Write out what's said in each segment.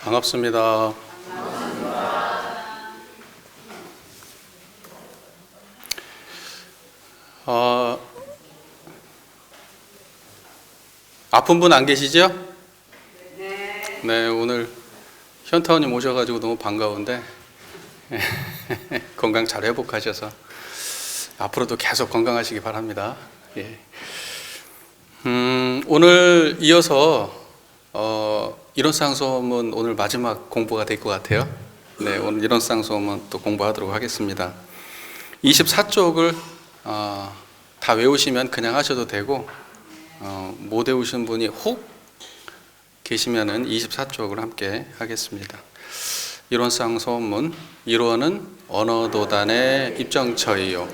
반갑습니다. 아픈 분 안 계시죠? 네, 오늘 현타원님 오셔가지고 너무 반가운데 건강 잘 회복하셔서 앞으로도 계속 건강하시기 바랍니다. 예. 오늘 이어서 이론쌍소문 오늘 마지막 공부가 될 것 같아요. 네, 오늘 이론쌍소문 또 공부하도록 하겠습니다. 24쪽을 다 외우시면 그냥 하셔도 되고 못 외우신 분이 혹 계시면은 24쪽을 함께 하겠습니다. 이론쌍소문 1호는 언어도단의 입정처이요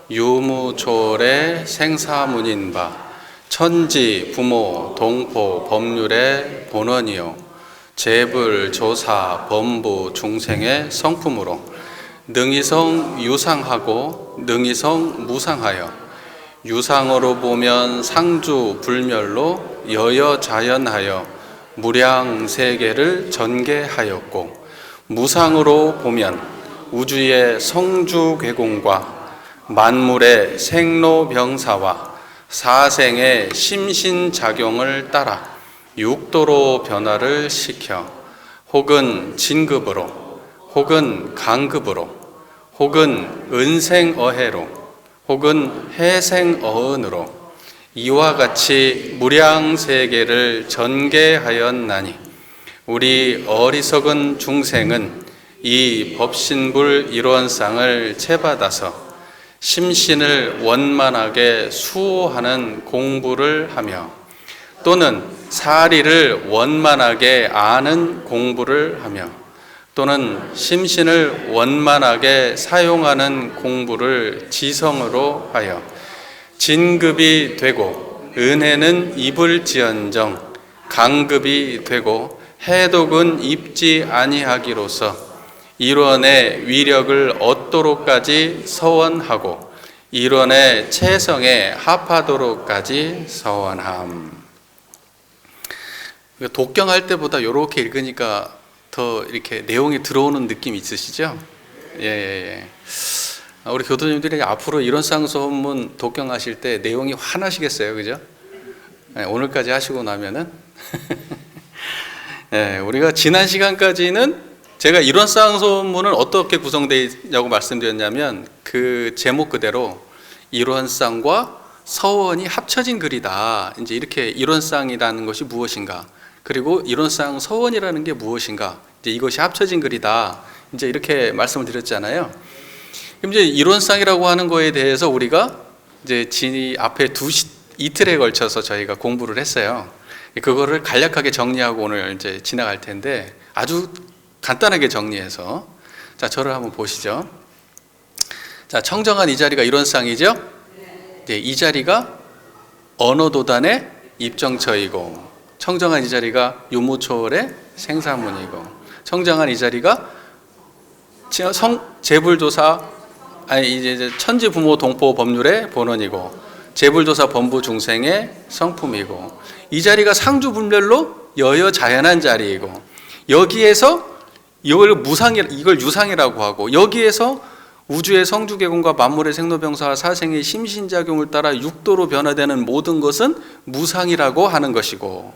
유무초월의 생사문인바 천지, 부모, 동포, 법률의 본원이요 재불, 조사, 범부, 중생의 성품으로 능이성 유상하고 능이성 무상하여 유상으로 보면 상주 불멸로 여여자연하여 무량세계를 전개하였고 무상으로 보면 우주의 성주괴공과 만물의 생로병사와 사생의 심신작용을 따라 육도로 변화를 시켜 혹은 진급으로 혹은 강급으로 혹은 은생어해로 혹은 해생어은으로 이와 같이 무량세계를 전개하였나니 우리 어리석은 중생은 이 법신불 일원상을 채받아서 심신을 원만하게 수호하는 공부를 하며 또는 사리를 원만하게 아는 공부를 하며 또는 심신을 원만하게 사용하는 공부를 지성으로 하여 진급이 되고 은혜는 입을지언정 강급이 되고 해독은 입지 아니하기로서 일원의 위력을 얻도록까지 서원하고 일원의 체성에 합하도록까지 서원함. 독경할 때보다 이렇게 읽으니까 더 이렇게 내용이 들어오는 느낌 있으시죠? 예. 우리 교도님들이 앞으로 이론쌍소문 독경하실 때 내용이 화나시겠어요, 그죠? 네, 오늘까지 하시고 나면은 네, 우리가 지난 시간까지는 제가 이론쌍소문은 어떻게 구성되어 있냐고 말씀드렸냐면 그 제목 그대로 이론쌍과 서원이 합쳐진 글이다. 이제 이렇게 이론쌍이라는 것이 무엇인가? 그리고 이론쌍 서원이라는 게 무엇인가? 이제 이것이 합쳐진 글이다. 이제 이렇게 말씀을 드렸잖아요. 그럼 이제 이론쌍이라고 하는 거에 대해서 우리가 이제 앞에 이틀에 걸쳐서 저희가 공부를 했어요. 그거를 간략하게 정리하고 오늘 이제 지나갈 텐데 아주 간단하게 정리해서 자, 저를 한번 보시죠. 자, 청정한 이 자리가 이론쌍이죠? 네, 이 자리가 언어도단의 입정처이고 청정한 이 자리가 유무초월의 생사문이고 청정한 이 자리가 재불조사 이제 천지 부모 동포 법률의 본원이고 재불조사 범부 중생의 성품이고 이 자리가 상주불멸로 여여자연한 자리이고 여기에서 이걸 유상이라고 하고 여기에서 우주의 성주계공과 만물의 생로병사와 사생의 심신작용을 따라 육도로 변화되는 모든 것은 무상이라고 하는 것이고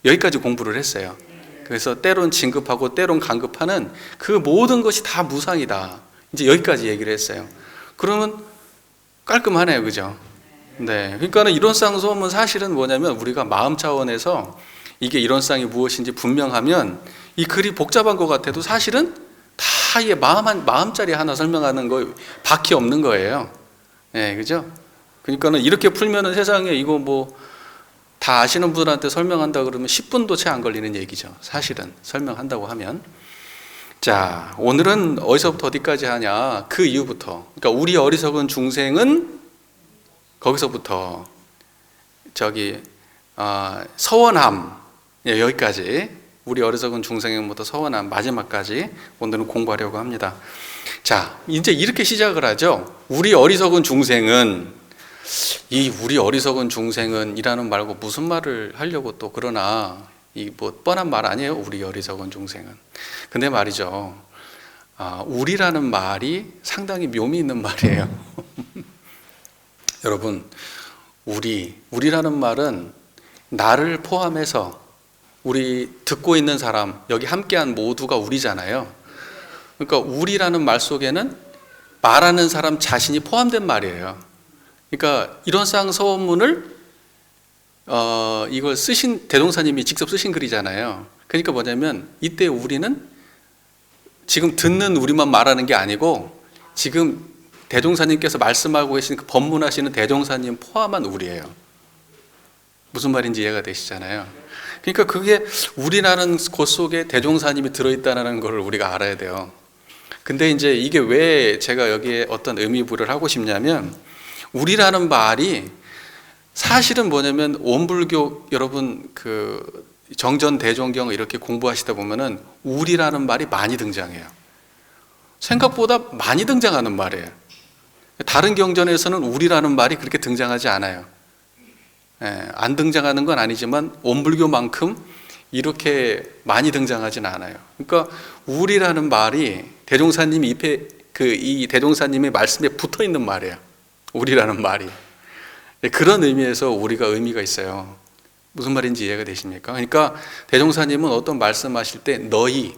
여기까지 공부를 했어요. 그래서 때론 진급하고 때론 강급하는 그 모든 것이 다 무상이다. 이제 여기까지 얘기를 했어요. 그러면 깔끔하네요, 그죠? 네, 그러니까는 이론쌍소문 사실은 뭐냐면 우리가 마음 차원에서 이게 이론쌍이 무엇인지 분명하면 이 글이 복잡한 것 같아도 사실은 다 이게 마음짜리 하나 설명하는 거 밖에 없는 거예요. 네, 그죠? 그러니까는 이렇게 풀면은 세상에 이거 뭐 다 아시는 분한테 설명한다 그러면 10분도 채 안 걸리는 얘기죠. 사실은 설명한다고 하면. 자, 오늘은 어디서부터 어디까지 하냐? 그 이후부터. 그러니까 우리 어리석은 중생은 거기서부터 서원함. 예, 여기까지. 우리 어리석은 중생부터 서원함 마지막까지 오늘은 공부하려고 합니다. 자, 이제 이렇게 시작을 하죠. 우리 어리석은 중생은 이 우리 어리석은 중생은 이라는 말고 무슨 말을 하려고 또 그러나 이 뭐 뻔한 말 아니에요? 우리 어리석은 중생은. 근데 말이죠. 우리라는 말이 상당히 묘미 있는 말이에요. 여러분, 우리라는 말은 나를 포함해서 우리 듣고 있는 사람, 여기 함께한 모두가 우리잖아요. 그러니까 우리라는 말 속에는 말하는 사람 자신이 포함된 말이에요. 그러니까 이런 쌍서문을 이걸 쓰신 대종사님이 직접 쓰신 글이잖아요. 그러니까 뭐냐면 이때 우리는 지금 듣는 우리만 말하는 게 아니고 지금 대종사님께서 말씀하고 계신 그 법문하시는 대종사님 포함한 우리예요. 무슨 말인지 이해가 되시잖아요. 그러니까 그게 우리라는 곳 속에 대종사님이 들어있다는 걸 우리가 알아야 돼요. 근데 이제 이게 왜 제가 여기에 어떤 의미부를 하고 싶냐면 우리라는 말이 사실은 뭐냐면 온불교 여러분 그 정전 대종경 이렇게 공부하시다 보면은 우리라는 말이 많이 등장해요. 생각보다 많이 등장하는 말이에요. 다른 경전에서는 우리라는 말이 그렇게 등장하지 않아요. 안 등장하는 건 아니지만 온불교만큼 이렇게 많이 등장하지는 않아요. 그러니까 우리라는 말이 대종사님이 이 대종사님의 말씀에 붙어 있는 말이에요. 우리라는 말이. 그런 의미에서 우리가 의미가 있어요. 무슨 말인지 이해가 되십니까? 그러니까 대종사님은 어떤 말씀하실 때 너희,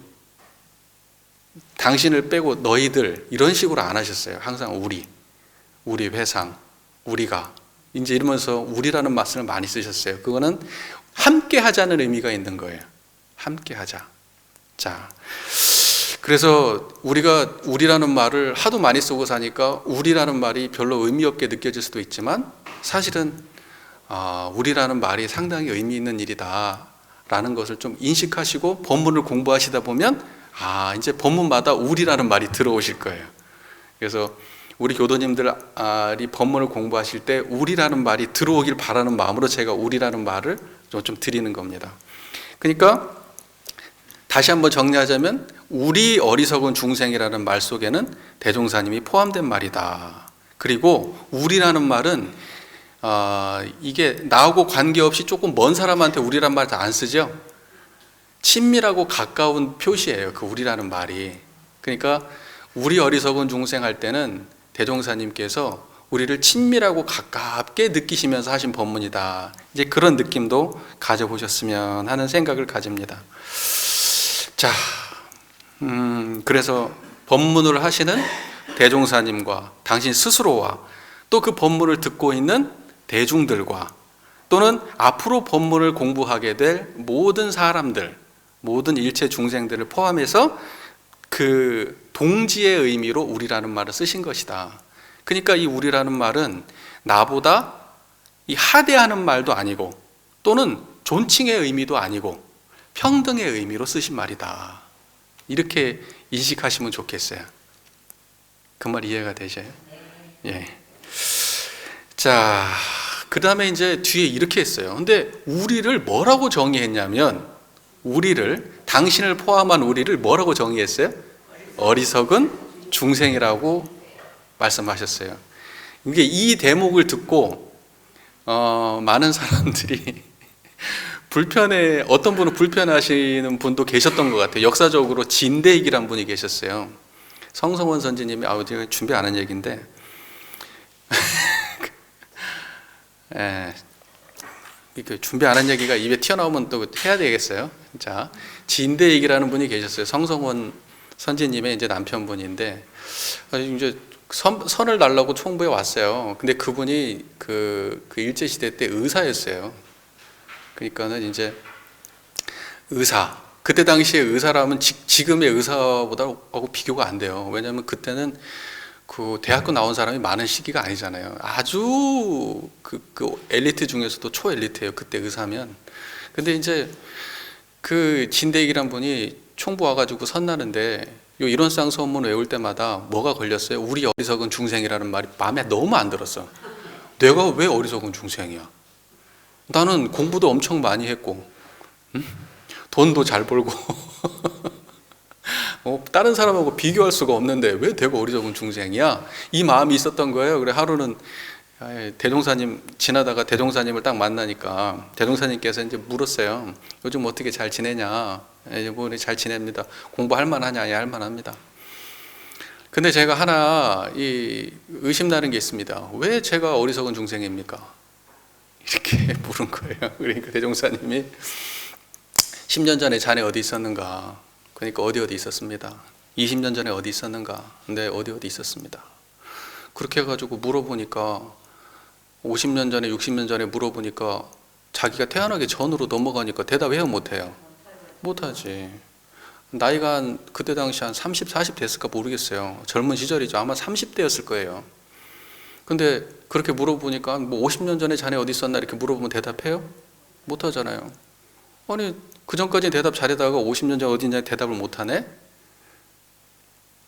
당신을 빼고 너희들 이런 식으로 안 하셨어요. 항상 우리 회상, 우리가 이제 이러면서 우리라는 말씀을 많이 쓰셨어요. 그거는 함께 하자는 의미가 있는 거예요. 함께 하자. 자, 그래서 우리가 우리라는 말을 하도 많이 쓰고 사니까 우리라는 말이 별로 의미 없게 느껴질 수도 있지만 사실은 우리라는 말이 상당히 의미 있는 일이다라는 것을 좀 인식하시고 법문을 공부하시다 보면 이제 법문마다 우리라는 말이 들어오실 거예요. 그래서 우리 교도님들이 법문을 공부하실 때 우리라는 말이 들어오길 바라는 마음으로 제가 우리라는 말을 좀 드리는 겁니다. 그러니까 다시 한번 정리하자면 우리 어리석은 중생이라는 말 속에는 대종사님이 포함된 말이다. 그리고 우리라는 말은 이게 나하고 관계없이 조금 먼 사람한테 우리란 말 안 쓰죠. 친밀하고 가까운 표시예요. 그 우리라는 말이. 그러니까 우리 어리석은 중생 할 때는 대종사님께서 우리를 친밀하고 가깝게 느끼시면서 하신 법문이다. 이제 그런 느낌도 가져보셨으면 하는 생각을 가집니다. 자, 그래서 법문을 하시는 대종사님과 당신 스스로와 또 그 법문을 듣고 있는 대중들과 또는 앞으로 법문을 공부하게 될 모든 사람들, 모든 일체 중생들을 포함해서 그 동지의 의미로 우리라는 말을 쓰신 것이다. 그러니까 이 우리라는 말은 나보다 이 하대하는 말도 아니고 또는 존칭의 의미도 아니고 평등의 의미로 쓰신 말이다. 이렇게 인식하시면 좋겠어요. 그 말 이해가 되셔요? 예. 자, 그 다음에 이제 뒤에 이렇게 했어요. 근데 우리를 뭐라고 정의했냐면 당신을 포함한 우리를 뭐라고 정의했어요? 어리석은 중생이라고 말씀하셨어요. 이게 이 대목을 듣고 많은 사람들이 어떤 분은 불편하시는 분도 계셨던 것 같아요. 역사적으로 진대익이란 분이 계셨어요. 성성원 선지님이 제가 준비 안 한 얘기인데 준비 안 한 얘기가 입에 튀어나오면 또 해야 되겠어요. 자, 진대익이라는 분이 계셨어요. 성성원 선지님의 이제 남편분인데 이제 선을 달라고 총부에 왔어요. 근데 그분이 그 일제시대 때 의사였어요. 그러니까는 이제 그때 당시에 의사라면 지금의 의사보다하고 비교가 안 돼요. 왜냐하면 그때는 그 대학교 나온 사람이 많은 시기가 아니잖아요. 아주 그 엘리트 중에서도 초엘리트예요. 그때 의사면. 근데 이제 그 진대익이란 분이 총부 와가지고 선나는데 이런 쌍서문 외울 때마다 뭐가 걸렸어요? 우리 어리석은 중생이라는 말이 마음에 너무 안 들었어. 내가 왜 어리석은 중생이야? 나는 공부도 엄청 많이 했고 돈도 잘 벌고 다른 사람하고 비교할 수가 없는데 왜 내가 어리석은 중생이야? 이 마음이 있었던 거예요. 그래 하루는 대종사님 지나다가 대종사님을 딱 만나니까 대종사님께서 이제 물었어요. 요즘 어떻게 잘 지내냐? 뭐 잘 지냅니다. 공부할 만하냐? 예, 할 만합니다. 근데 제가 하나 의심나는 게 있습니다. 왜 제가 어리석은 중생입니까? 이렇게 물은 거예요. 그러니까 대종사님이 10년 전에 자네 어디 있었는가? 그러니까 어디 있었습니다. 20년 전에 어디 있었는가? 네, 어디 있었습니다. 그렇게 해가지고 물어보니까 50년 전에 60년 전에 물어보니까 자기가 태어나기 전으로 넘어가니까 대답해요 못해요? 못하지. 나이가 그때 당시 한 30, 40 됐을까 모르겠어요. 젊은 시절이죠. 아마 30대였을 거예요. 근데 그렇게 물어보니까 뭐 50년 전에 자네 어디 있었나 이렇게 물어보면 대답해요? 못하잖아요. 아니 그 전까지 대답 잘하다가 50년 전 어디 있냐 대답을 못하네?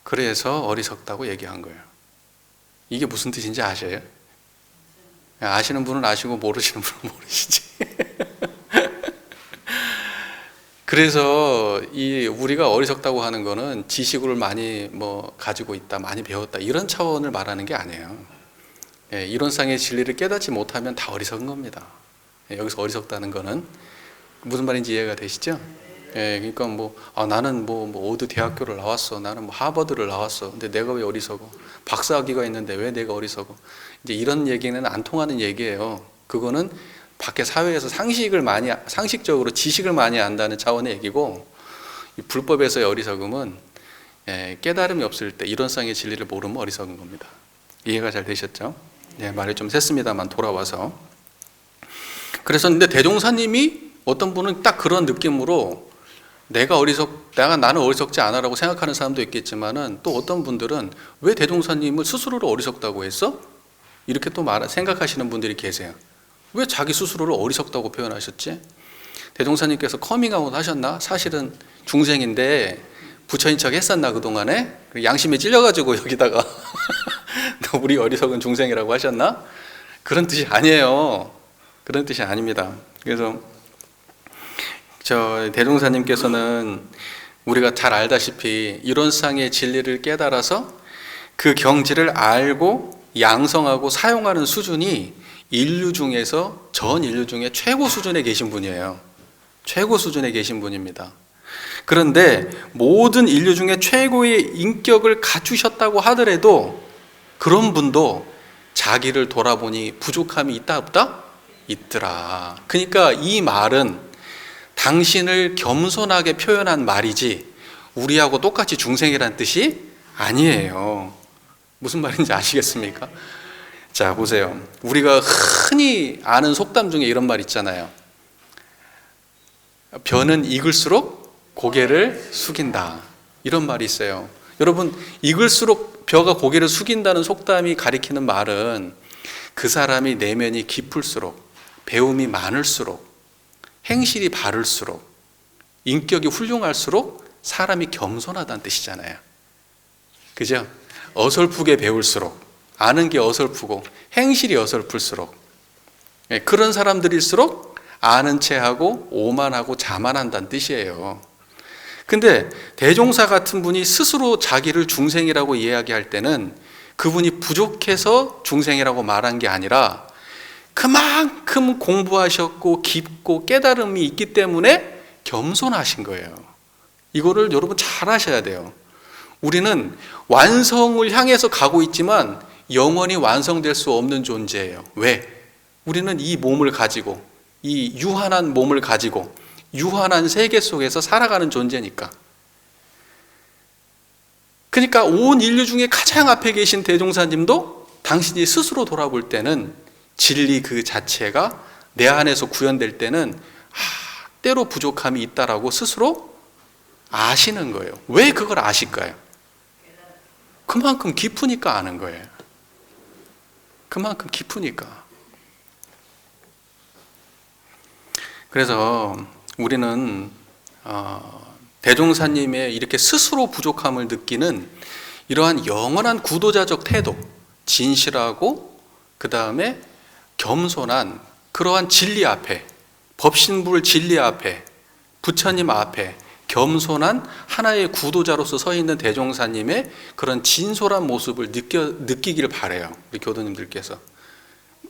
그래서 어리석다고 얘기한 거예요. 이게 무슨 뜻인지 아셔요? 아시는 분은 아시고 모르시는 분은 모르시지. 그래서 우리가 어리석다고 하는 거는 지식을 많이 가지고 있다, 많이 배웠다 이런 차원을 말하는 게 아니에요. 이론상의 진리를 깨닫지 못하면 다 어리석은 겁니다. 여기서 어리석다는 거는 무슨 말인지 이해가 되시죠? 그러니까 나는 어디 대학교를 나왔어, 나는 하버드를 나왔어. 근데 내가 왜 어리석어? 박사학위가 있는데 왜 내가 어리석어? 이제 이런 얘기는 안 통하는 얘기예요. 그거는 밖에 사회에서 상식적으로 지식을 많이 안다는 차원의 얘기고, 이 불법에서의 어리석음은 깨달음이 없을 때 이론상의 진리를 모르면 어리석은 겁니다. 이해가 잘 되셨죠? 말이 좀 샜습니다만 돌아와서. 그래서 근데 대종사님이 어떤 분은 딱 그런 느낌으로 나는 어리석지 않아라고 생각하는 사람도 있겠지만은 또 어떤 분들은 왜 대종사님을 스스로를 어리석다고 했어? 이렇게 또 생각하시는 분들이 계세요. 왜 자기 스스로를 어리석다고 표현하셨지? 대종사님께서 커밍아웃 하셨나? 사실은 중생인데 부처인 척 했었나 그동안에? 양심에 찔려가지고 여기다가 우리 어리석은 중생이라고 하셨나? 그런 뜻이 아니에요. 그런 뜻이 아닙니다. 그래서 대종사님께서는 우리가 잘 알다시피 이론상의 진리를 깨달아서 그 경지를 알고 양성하고 사용하는 수준이 전 인류 중에 최고 수준에 계신 분이에요. 최고 수준에 계신 분입니다. 그런데 모든 인류 중에 최고의 인격을 갖추셨다고 하더라도 그런 분도 자기를 돌아보니 부족함이 있다 없다? 있더라. 그러니까 이 말은 당신을 겸손하게 표현한 말이지 우리하고 똑같이 중생이라는 뜻이 아니에요. 무슨 말인지 아시겠습니까? 자, 보세요. 우리가 흔히 아는 속담 중에 이런 말 있잖아요. 벼는 익을수록 고개를 숙인다. 이런 말이 있어요. 여러분, 익을수록 벼가 고개를 숙인다는 속담이 가리키는 말은 그 사람이 내면이 깊을수록, 배움이 많을수록, 행실이 바를수록, 인격이 훌륭할수록 사람이 겸손하다는 뜻이잖아요. 그죠? 어설프게 배울수록, 아는 게 어설프고 행실이 어설플수록 그런 사람들일수록 아는 체하고 오만하고 자만한다는 뜻이에요. 근데 대종사 같은 분이 스스로 자기를 중생이라고 이야기할 때는 그분이 부족해서 중생이라고 말한 게 아니라 그만큼 공부하셨고 깊고 깨달음이 있기 때문에 겸손하신 거예요. 이거를 여러분 잘 아셔야 돼요. 우리는 완성을 향해서 가고 있지만 영원히 완성될 수 없는 존재예요. 왜? 우리는 이 몸을 가지고, 이 유한한 몸을 가지고 유한한 세계 속에서 살아가는 존재니까. 그러니까 온 인류 중에 가장 앞에 계신 대종사님도 당신이 스스로 돌아볼 때는 진리 그 자체가 내 안에서 구현될 때는 때로 부족함이 있다라고 스스로 아시는 거예요. 왜 그걸 아실까요? 그만큼 깊으니까 아는 거예요. 그만큼 깊으니까. 그래서 우리는 대종사님의 이렇게 스스로 부족함을 느끼는 이러한 영원한 구도자적 태도, 진실하고 그 다음에 겸손한 그러한 진리 앞에, 법신불 진리 앞에, 부처님 앞에 겸손한 하나의 구도자로서 서 있는 대종사님의 그런 진솔한 모습을 느끼길 바라요. 우리 교도님들께서.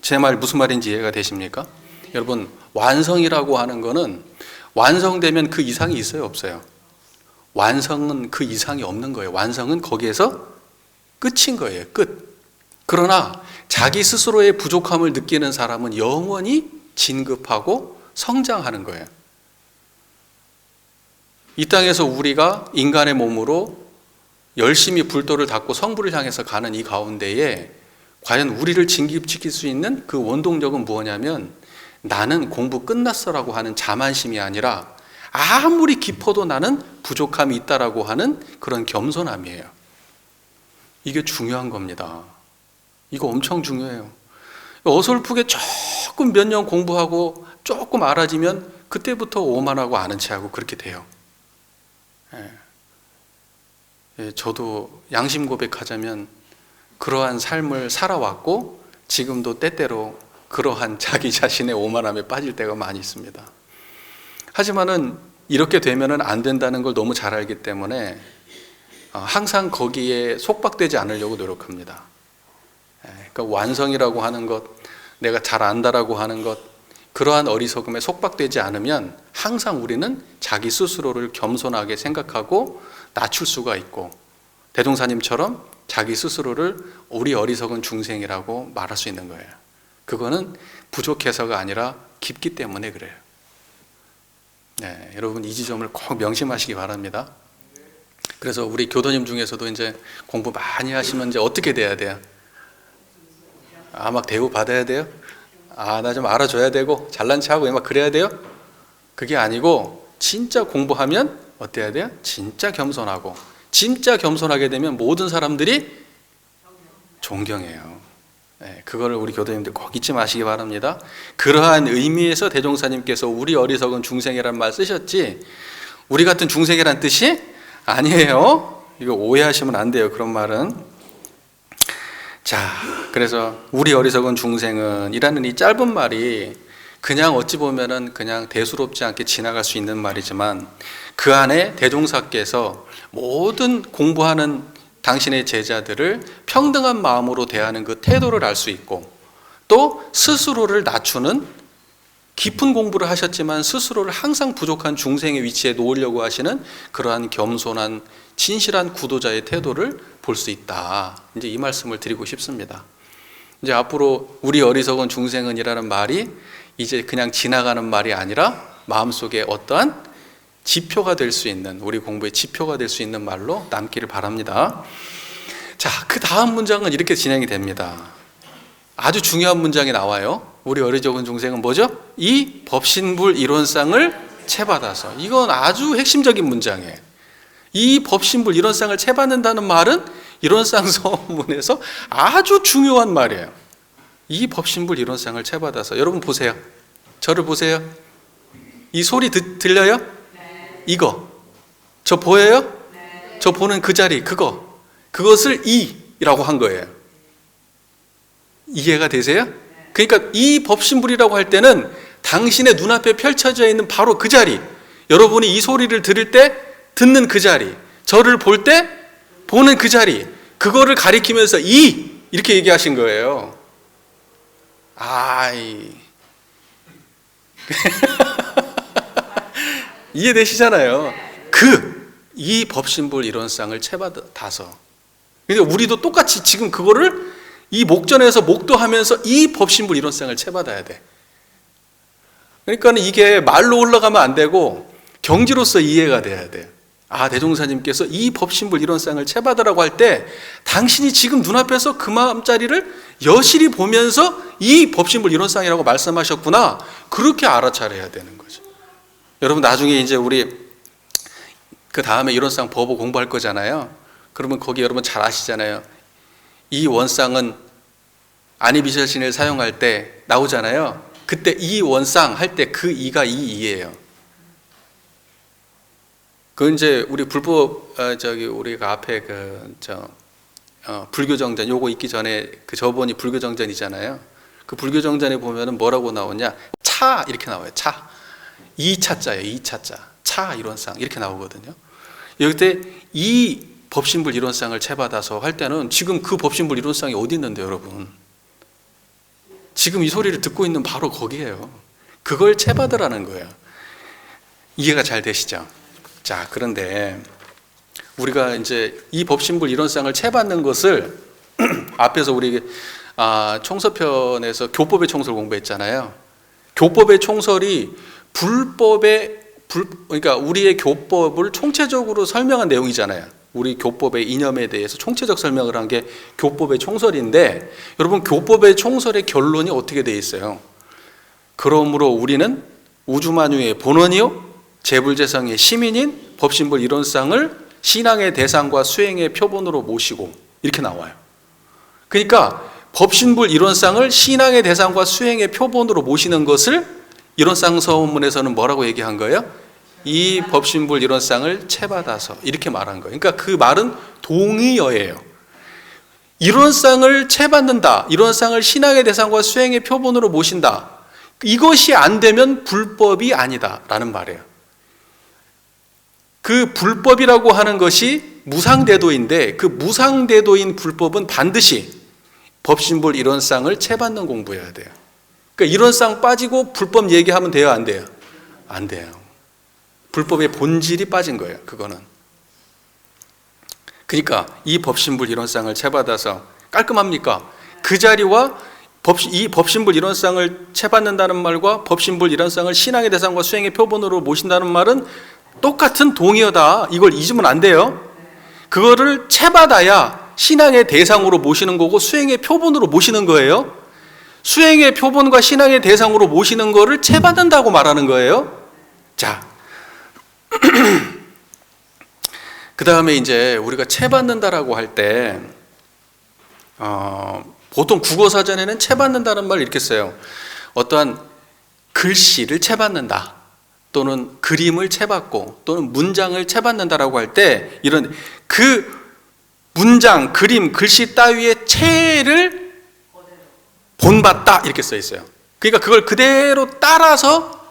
제 말 무슨 말인지 이해가 되십니까? 여러분, 완성이라고 하는 거는 완성되면 그 이상이 있어요, 없어요? 완성은 그 이상이 없는 거예요. 완성은 거기에서 끝인 거예요, 끝. 그러나 자기 스스로의 부족함을 느끼는 사람은 영원히 진급하고 성장하는 거예요. 이 땅에서 우리가 인간의 몸으로 열심히 불도를 닦고 성부를 향해서 가는 이 가운데에 과연 우리를 진급시킬 수 있는 그 원동력은 무엇이냐면, 나는 공부 끝났어라고 하는 자만심이 아니라 아무리 깊어도 나는 부족함이 있다라고 하는 그런 겸손함이에요. 이게 중요한 겁니다. 이거 엄청 중요해요. 어설프게 조금 몇 년 공부하고 조금 알아지면 그때부터 오만하고 아는 체하고 그렇게 돼요. 저도 양심 고백하자면 그러한 삶을 살아왔고 지금도 때때로 그러한 자기 자신의 오만함에 빠질 때가 많이 있습니다. 하지만은 이렇게 되면은 안 된다는 걸 너무 잘 알기 때문에 항상 거기에 속박되지 않으려고 노력합니다. 그러니까 완성이라고 하는 것, 내가 잘 안다라고 하는 것, 그러한 어리석음에 속박되지 않으면 항상 우리는 자기 스스로를 겸손하게 생각하고 낮출 수가 있고, 대종사님처럼 자기 스스로를 우리 어리석은 중생이라고 말할 수 있는 거예요. 그거는 부족해서가 아니라 깊기 때문에 그래요. 네, 여러분 이 지점을 꼭 명심하시기 바랍니다. 그래서 우리 교도님 중에서도 이제 공부 많이 하시면 이제 어떻게 돼야 돼요? 막 대우 받아야 돼요? 나 좀 알아줘야 되고 잘난 체하고 막 그래야 돼요? 그게 아니고 진짜 공부하면 어때야 돼요? 진짜 겸손하고, 진짜 겸손하게 되면 모든 사람들이 존경해요. 네, 그거를 우리 교도님들 꼭 잊지 마시기 바랍니다. 그러한 의미에서 대종사님께서 우리 어리석은 중생이란 말 쓰셨지, 우리 같은 중생이란 뜻이 아니에요. 이거 오해하시면 안 돼요, 그런 말은. 자, 그래서 우리 어리석은 중생은 이라는 이 짧은 말이 그냥 어찌 보면은 그냥 대수롭지 않게 지나갈 수 있는 말이지만, 그 안에 대종사께서 모든 공부하는 당신의 제자들을 평등한 마음으로 대하는 그 태도를 알 수 있고, 또 스스로를 낮추는, 깊은 공부를 하셨지만 스스로를 항상 부족한 중생의 위치에 놓으려고 하시는 그러한 겸손한 진실한 구도자의 태도를 볼 수 있다. 이제 이 말씀을 드리고 싶습니다. 이제 앞으로 우리 어리석은 중생은이라는 말이 이제 그냥 지나가는 말이 아니라 마음속에 어떠한 지표가 될 수 있는, 우리 공부의 지표가 될 수 있는 말로 남기를 바랍니다. 자, 그 다음 문장은 이렇게 진행이 됩니다. 아주 중요한 문장이 나와요. 우리 어리석은 중생은 뭐죠? 이 법신불 이론상을 채받아서. 이건 아주 핵심적인 문장이에요. 이 법신불 이론상을 채받는다는 말은 이론상 서문에서 아주 중요한 말이에요. 이 법신불 이론상을 채받아서. 여러분 보세요. 저를 보세요. 이 소리 들려요? 네. 이거 저 보여요? 네. 저 보는 그 자리, 그것을 이라고 한 거예요. 이해가 되세요? 네. 그러니까 이 법신불이라고 할 때는 당신의 눈앞에 펼쳐져 있는 바로 그 자리, 여러분이 이 소리를 들을 때 듣는 그 자리, 저를 볼 때 보는 그 자리, 그거를 가리키면서 이렇게 얘기하신 거예요. 이해되시잖아요. 이 법신불 이론상을 채받아서. 그러니까 우리도 똑같이 지금 그거를 이 목전에서 목도하면서 이 법신불 이론상을 채받아야 돼. 그러니까 이게 말로 올라가면 안 되고 경지로서 이해가 돼야 돼요. 대종사님께서 이 법신불 이론상을 채받으라고 할 때 당신이 지금 눈앞에서 그 마음자리를 여실히 보면서 이 법신불 이론상이라고 말씀하셨구나, 그렇게 알아차려야 되는 거죠. 여러분 나중에 이제 우리 그 다음에 이론상 법을 공부할 거잖아요. 그러면 거기 여러분 잘 아시잖아요. 이 원상은 아니비설신을 사용할 때 나오잖아요. 그때 이 원상 할 때 그 이가 이예요. 그 이제 우리 불법 우리가 앞에 불교정전 요거 있기 전에 그 저번이 불교정전이잖아요. 그 불교정전에 보면은 뭐라고 나오냐? 차 이렇게 나와요. 차. 이 차자예요. 이 차자. 차 이론상 이렇게 나오거든요. 여기 때 이 법신불 이론상을 채받아서 할 때는 지금 그 법신불 이론상이 어디 있는데 여러분? 지금 이 소리를 듣고 있는 바로 거기에요. 그걸 채받으라는 거예요. 이해가 잘 되시죠? 자, 그런데 우리가 이제 이 법신불 이론상을 채받는 것을 앞에서 우리 총서편에서 교법의 총설 공부했잖아요. 교법의 총설이 그러니까 우리의 교법을 총체적으로 설명한 내용이잖아요. 우리 교법의 이념에 대해서 총체적 설명을 한 게 교법의 총설인데, 여러분 교법의 총설의 결론이 어떻게 되어 있어요? 그러므로 우리는 우주만유의 본원이요 재불재성의 시민인 법신불 이론상을 신앙의 대상과 수행의 표본으로 모시고, 이렇게 나와요. 그러니까 법신불 이론상을 신앙의 대상과 수행의 표본으로 모시는 것을 이론상 서문에서는 뭐라고 얘기한 거예요? 이 법신불 이론상을 채받아서, 이렇게 말한 거예요. 그러니까 그 말은 동의어예요. 이론상을 채받는다, 이론상을 신앙의 대상과 수행의 표본으로 모신다, 이것이 안 되면 불법이 아니다 라는 말이에요. 그 불법이라고 하는 것이 무상대도인데, 그 무상대도인 불법은 반드시 법신불 이론상을 채받는 공부여야 돼요. 그러니까 이론상 빠지고 불법 얘기하면 돼요, 안 돼요? 안 돼요. 불법의 본질이 빠진 거예요, 그거는. 그러니까 이 법신불 이론상을 채받아서 깔끔합니까? 그 자리와 이 법신불 이론상을 채받는다는 말과 법신불 이론상을 신앙의 대상과 수행의 표본으로 모신다는 말은 똑같은 동의어다. 이걸 잊으면 안 돼요. 그거를 채받아야 신앙의 대상으로 모시는 거고 수행의 표본으로 모시는 거예요. 수행의 표본과 신앙의 대상으로 모시는 거를 채받는다고 말하는 거예요. 자, 그 다음에 이제 우리가 채받는다라고 할 때 보통 국어사전에는 채받는다는 말을 이렇게 써요. 어떠한 글씨를 채받는다, 또는 그림을 채받고, 또는 문장을 채받는다라고 할 때 이런 그 문장, 그림, 글씨 따위의 채를 본받다 이렇게 써 있어요. 그러니까 그걸 그대로 따라서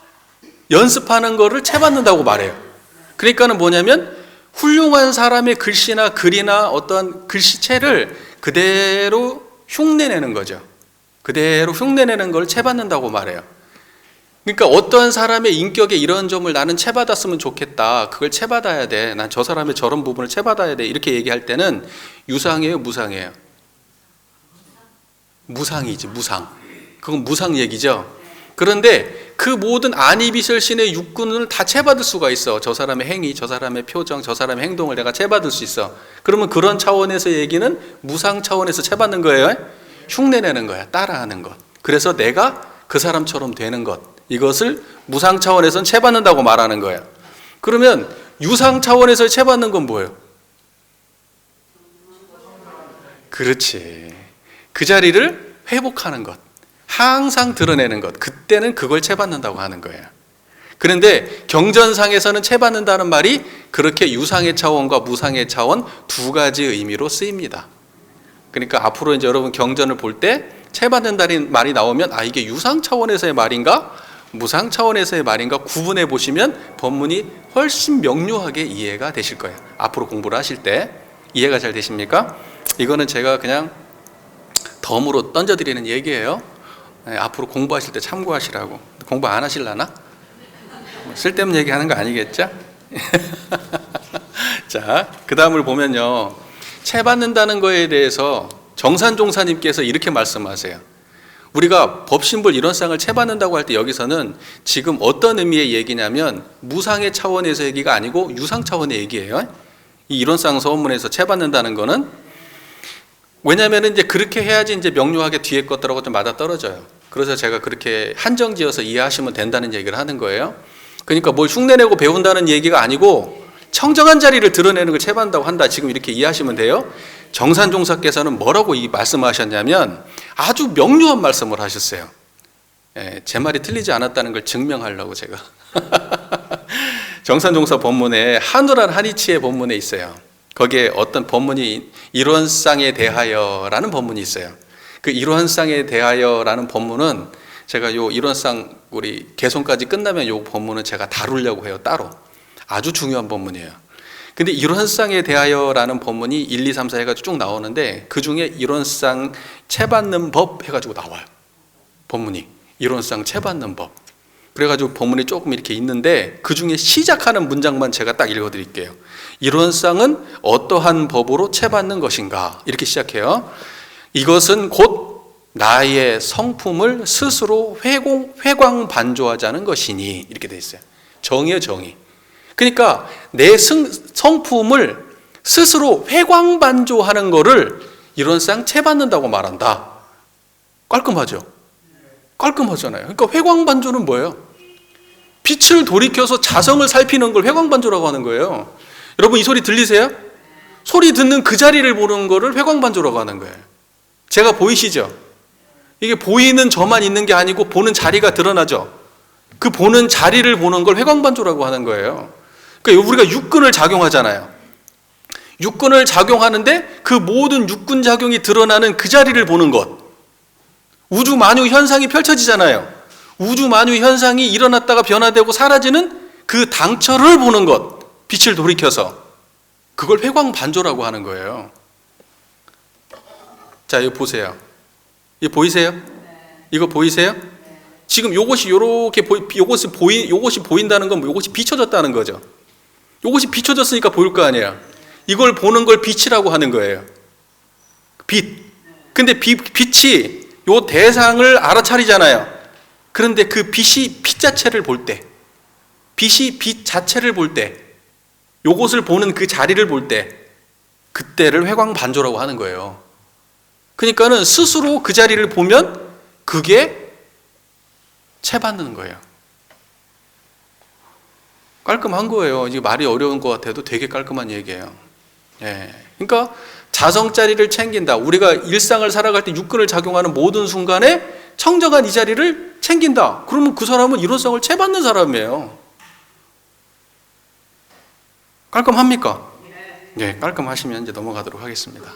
연습하는 거를 채받는다고 말해요. 그러니까는 뭐냐면 훌륭한 사람의 글씨나 글이나 어떤 글씨체를 그대로 흉내내는 거죠. 그대로 흉내내는 걸 채받는다고 말해요. 그러니까 어떠한 사람의 인격에 이런 점을 나는 채받았으면 좋겠다, 그걸 채받아야 돼, 난 저 사람의 저런 부분을 채받아야 돼, 이렇게 얘기할 때는 유상이에요, 무상이에요? 무상이지, 무상. 그건 무상 얘기죠. 그런데 그 모든 안이비설신의 육군을 다 채받을 수가 있어. 저 사람의 행위, 저 사람의 표정, 저 사람의 행동을 내가 채받을 수 있어. 그러면 그런 차원에서 얘기는 무상 차원에서 채받는 거예요. 흉내내는 거야, 따라하는 것. 그래서 내가 그 사람처럼 되는 것, 이것을 무상 차원에서는 채받는다고 말하는 거예요. 그러면 유상 차원에서 채받는 건 뭐예요? 그렇지. 그 자리를 회복하는 것, 항상 드러내는 것, 그때는 그걸 채받는다고 하는 거예요. 그런데 경전상에서는 채받는다는 말이 그렇게 유상의 차원과 무상의 차원 두 가지 의미로 쓰입니다. 그러니까 앞으로 이제 여러분 경전을 볼 때 채받는다는 말이 나오면 이게 유상 차원에서의 말인가 무상 차원에서의 말인가 구분해 보시면 법문이 훨씬 명료하게 이해가 되실 거예요. 앞으로 공부를 하실 때 이해가 잘 되십니까? 이거는 제가 그냥 덤으로 던져드리는 얘기예요. 앞으로 공부하실 때 참고하시라고. 공부 안 하실라나? 쓸데없는 얘기하는 거 아니겠죠? 자, 그 다음을 보면요, 채받는다는 거에 대해서 정산종사님께서 이렇게 말씀하세요. 우리가 법신불 이론상을 채받는다고 할 때 여기서는 지금 어떤 의미의 얘기냐면 무상의 차원에서 얘기가 아니고 유상 차원의 얘기예요. 이 이론상 서문에서 채받는다는 거는, 왜냐하면 이제 그렇게 해야지 이제 명료하게 뒤에 것들하고 좀 맞아 떨어져요. 그래서 제가 그렇게 한정지어서 이해하시면 된다는 얘기를 하는 거예요. 그러니까 뭘 흉내내고 배운다는 얘기가 아니고 청정한 자리를 드러내는 걸 채받는다고 한다, 지금 이렇게 이해하시면 돼요. 정산종사께서는 뭐라고 이 말씀하셨냐면 아주 명료한 말씀을 하셨어요. 제 말이 틀리지 않았다는 걸 증명하려고 제가 정산종사 본문에 한우란 한이치의 본문에 있어요. 거기에 어떤 본문이 일원상에 대하여라는 본문이 있어요. 그 일원상에 대하여라는 본문은 제가 요 일원상 우리 개송까지 끝나면 요 본문은 제가 다루려고 해요, 따로. 아주 중요한 본문이에요. 근데 일원상에 대하여라는 본문이 1, 2, 3, 4 해가지고 쭉 나오는데 그 중에 일원상 채받는 법 해가지고 나와요. 법문이 이론상 채받는 법. 그래가지고 법문이 조금 이렇게 있는데 그 중에 시작하는 문장만 제가 딱 읽어드릴게요. 이론상은 어떠한 법으로 채받는 것인가 이렇게 시작해요. 이것은 곧 나의 성품을 스스로 회광반조하자는 것이니 이렇게 돼 있어요. 정의요, 정의. 그러니까 내 성품을 스스로 회광반조하는 거를 이론상 채받는다고 말한다. 깔끔하죠? 깔끔하잖아요. 그러니까 회광반조는 뭐예요? 빛을 돌이켜서 자성을 살피는 걸 회광반조라고 하는 거예요. 여러분 이 소리 들리세요? 소리 듣는 그 자리를 보는 거를 회광반조라고 하는 거예요. 제가 보이시죠? 이게 보이는 저만 있는 게 아니고 보는 자리가 드러나죠? 그 보는 자리를 보는 걸 회광반조라고 하는 거예요. 그러니까 우리가 육근을 작용하잖아요. 육근을 작용하는데 그 모든 육근 작용이 드러나는 그 자리를 보는 것. 우주 만유 현상이 펼쳐지잖아요. 우주 만유 현상이 일어났다가 변화되고 사라지는 그 당처를 보는 것. 빛을 돌이켜서. 그걸 회광반조라고 하는 거예요. 자, 이거 보세요. 이거 보이세요? 이거 보이세요? 지금 요것이 요렇게 요것이 보인다는 건 요것이 비춰졌다는 거죠. 요것이 비춰졌으니까 보일 거 아니에요. 이걸 보는 걸 빛이라고 하는 거예요. 빛. 근데 빛이 요 대상을 알아차리잖아요. 그런데 그 빛이 빛 자체를 볼 때, 빛이 빛 자체를 볼 때, 요것을 보는 그 자리를 볼 때, 그때를 회광반조라고 하는 거예요. 그러니까는 스스로 그 자리를 보면 그게 채받는 거예요. 깔끔한 거예요. 이게 말이 어려운 것 같아도 되게 깔끔한 얘기예요. 예. 그러니까 자성자리를 챙긴다. 우리가 일상을 살아갈 때 육근을 작용하는 모든 순간에 청정한 이 자리를 챙긴다. 그러면 그 사람은 이론성을 채받는 사람이에요. 깔끔합니까? 네, 깔끔하시면 이제 넘어가도록 하겠습니다.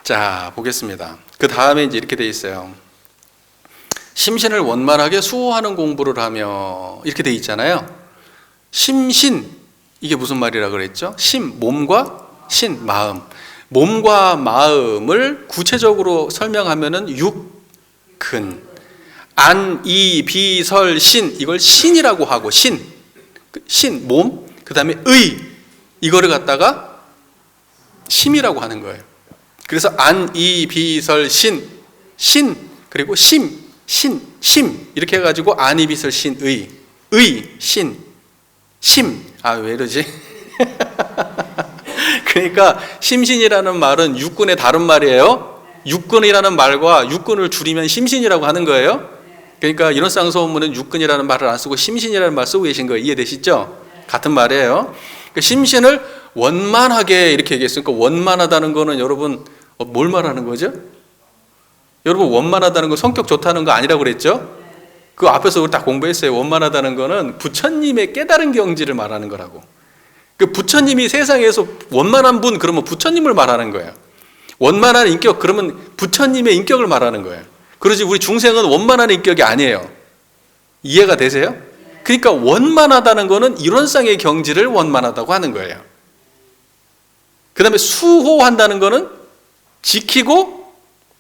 자, 보겠습니다. 그 다음에 이제 이렇게 돼 있어요. 심신을 원만하게 수호하는 공부를 하며 이렇게 돼 있잖아요. 심신, 이게 무슨 말이라 그랬죠? 심, 몸과 신, 마음. 몸과 마음을 구체적으로 설명하면은 육근, 안, 이, 비, 설, 신, 이걸 신이라고 하고 신, 몸, 그 다음에 의, 이거를 갖다가 심이라고 하는 거예요. 그래서 안, 이, 비, 설, 신, 그리고 심 이렇게 해가지고 안, 이, 비, 설, 신, 의, 신, 심. 아, 왜 이러지? 그러니까 심신이라는 말은 육근의 다른 말이에요. 육근이라는 말과 육근을 줄이면 심신이라고 하는 거예요. 그러니까 이론상 소문은 육근이라는 말을 안 쓰고 심신이라는 말 쓰고 계신 거예요. 이해되시죠? 같은 말이에요. 그러니까 심신을 원만하게 이렇게 얘기했으니까 원만하다는 거는 여러분 뭘 말하는 거죠? 여러분 원만하다는 건 성격 좋다는 거 아니라고 그랬죠? 그 앞에서 우리 다 공부했어요. 원만하다는 거는 부처님의 깨달은 경지를 말하는 거라고. 그 부처님이 세상에서 원만한 분 그러면 부처님을 말하는 거예요. 원만한 인격 그러면 부처님의 인격을 말하는 거예요. 그러지 우리 중생은 원만한 인격이 아니에요. 이해가 되세요? 그러니까 원만하다는 거는 이론상의 경지를 원만하다고 하는 거예요. 그 다음에 수호한다는 거는 지키고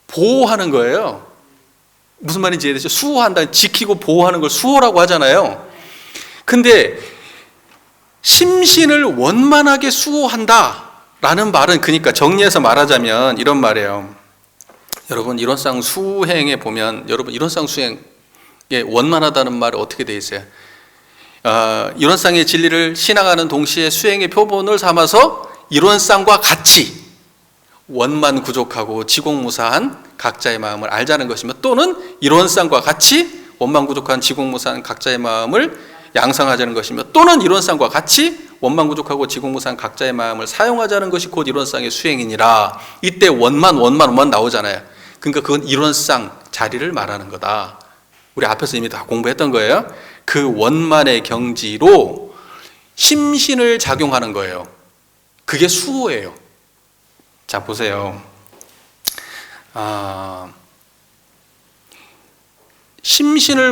보호하는 거예요. 무슨 말인지 이해되죠? 수호한다, 지키고 보호하는 걸 수호라고 하잖아요. 근데 심신을 원만하게 수호한다 라는 말은 그러니까 정리해서 말하자면 이런 말이에요. 여러분 이론상 수행에 보면 여러분 이론상 수행에 원만하다는 말이 어떻게 돼 있어요? 이론상의 진리를 신앙하는 동시에 수행의 표본을 삼아서 이론상과 같이 원만 구족하고 지공무사한 각자의 마음을 알자는 것이며 또는 이론상과 같이 원만 구족한 지공무사한 각자의 마음을 양성하자는 것이며 또는 이론상과 같이 원만 구족하고 지공무사한 각자의 마음을 사용하자는 것이 곧 이론상의 수행이니라. 이때 원만 나오잖아요. 그러니까 그건 이론상 자리를 말하는 거다. 우리 앞에서 이미 다 공부했던 거예요. 그 원만의 경지로 심신을 작용하는 거예요. 그게 수호예요. 자, 보세요. 심신을